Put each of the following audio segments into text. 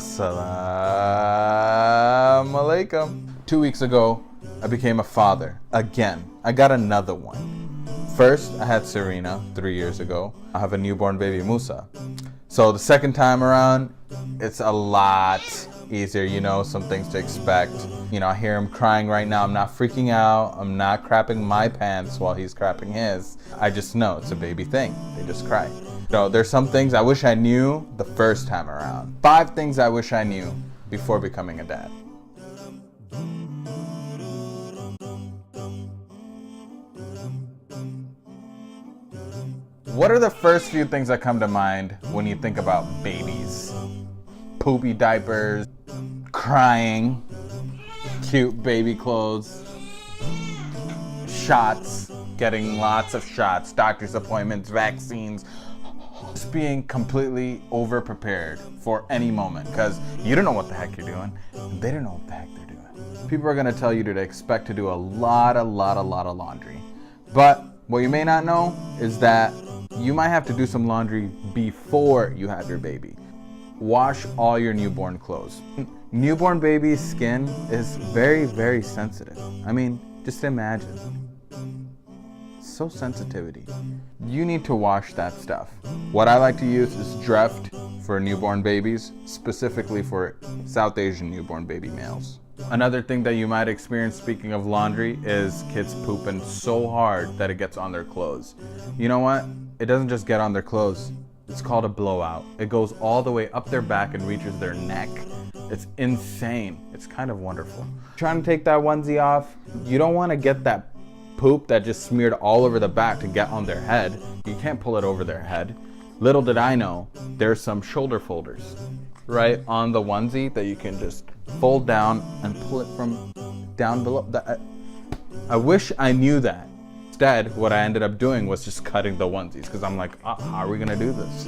Assalamu alaikum. 2 weeks ago, I became a father. Again. I got another one. First, I had Serena 3 years ago. I have a newborn baby, Musa. So the second time around, it's a lot easier, you know, some things to expect. You know, I hear him crying right now. I'm not freaking out. I'm not crapping my pants while he's crapping his. I just know it's a baby thing. They just cry. So there's some things I wish I knew the first time around. 5 things I wish I knew before becoming a dad. What are the first few things that come to mind when you think about babies? Poopy diapers, crying, cute baby clothes, shots, getting lots of shots, doctor's appointments, vaccines. Just being completely over-prepared for any moment, because you don't know what the heck you're doing, and they don't know what the heck they're doing. People are gonna tell you to expect to do a lot of laundry. But what you may not know is that you might have to do some laundry before you have your baby. Wash all your newborn clothes. Newborn baby's skin is very, very sensitive. I mean, just imagine. So sensitivity. You need to wash that stuff. What I like to use is Dreft for newborn babies, specifically for South Asian newborn baby males. Another thing that you might experience, speaking of laundry, is kids pooping so hard that it gets on their clothes. You know what? It doesn't just get on their clothes. It's called a blowout. It goes all the way up their back and reaches their neck. It's insane. It's kind of wonderful. Trying to take that onesie off, you don't want to get that poop that just smeared all over the back to get on their head. You can't pull it over their head. Little did I know, there's some shoulder folders right on the onesie that you can just fold down and pull it from down below. I wish I knew that. Instead, what I ended up doing was just cutting the onesies, because I'm like, how are we gonna do this?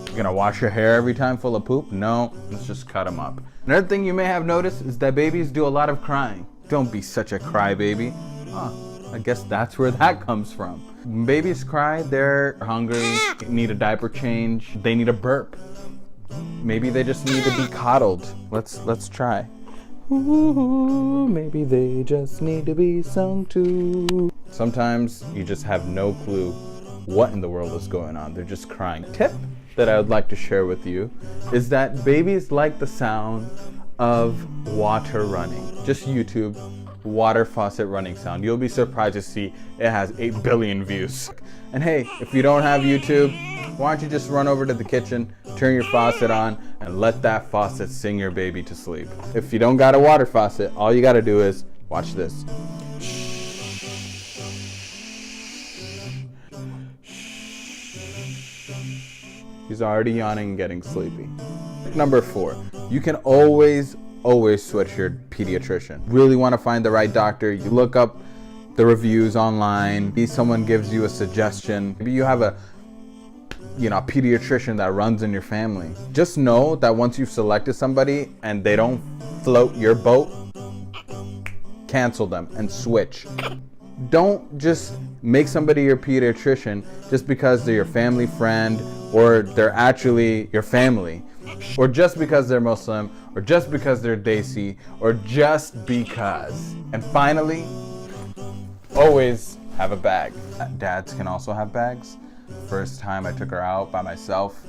You're gonna wash your hair every time full of poop? No, let's just cut them up. Another thing you may have noticed is that babies do a lot of crying. Don't be such a crybaby. I guess that's where that comes from. When babies cry, they're hungry, need a diaper change, they need a burp. Maybe they just need to be coddled. Let's try. Ooh, maybe they just need to be sung to. Sometimes you just have no clue what in the world is going on. They're just crying. Tip that I would like to share with you is that babies like the sound of water running. Just YouTube water faucet running sound. You'll be surprised to see it has 8 billion views. And hey, if you don't have YouTube, why don't you just run over to the kitchen, turn your faucet on, and let that faucet sing your baby to sleep. If you don't got a water faucet, all you gotta do is watch this. He's already yawning and getting sleepy. Number 4, you can always switch your pediatrician. Really want to find the right doctor, you look up the reviews online. Maybe someone gives you a suggestion. Maybe you have a pediatrician that runs in your family. Just know that once you've selected somebody and they don't float your boat, cancel them and switch. Don't just make somebody your pediatrician just because they're your family friend, or they're actually your family, or just because they're Muslim, or just because they're Desi, or just because. And finally, always have a bag. Dads can also have bags. First time I took her out by myself,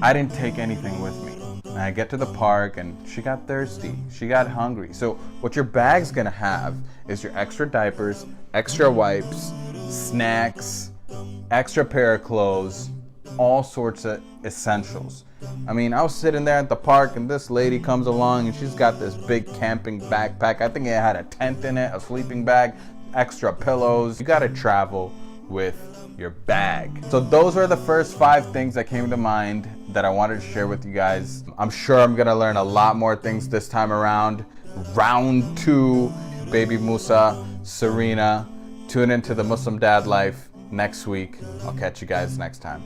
I didn't take anything with me. And I get to the park and she got thirsty, she got hungry. So what your bag's gonna have is your extra diapers, extra wipes, snacks, extra pair of clothes, all sorts of essentials. I mean, I was sitting there at the park and this lady comes along and she's got this big camping backpack. I think it had a tent in it, a sleeping bag, extra pillows. You gotta travel with your bag. So those are the first 5 things that came to mind that I wanted to share with you guys. I'm sure I'm gonna learn a lot more things this time around. Round 2, baby Musa, Serena. Tune into the Muslim Dad Life next week. I'll catch you guys next time.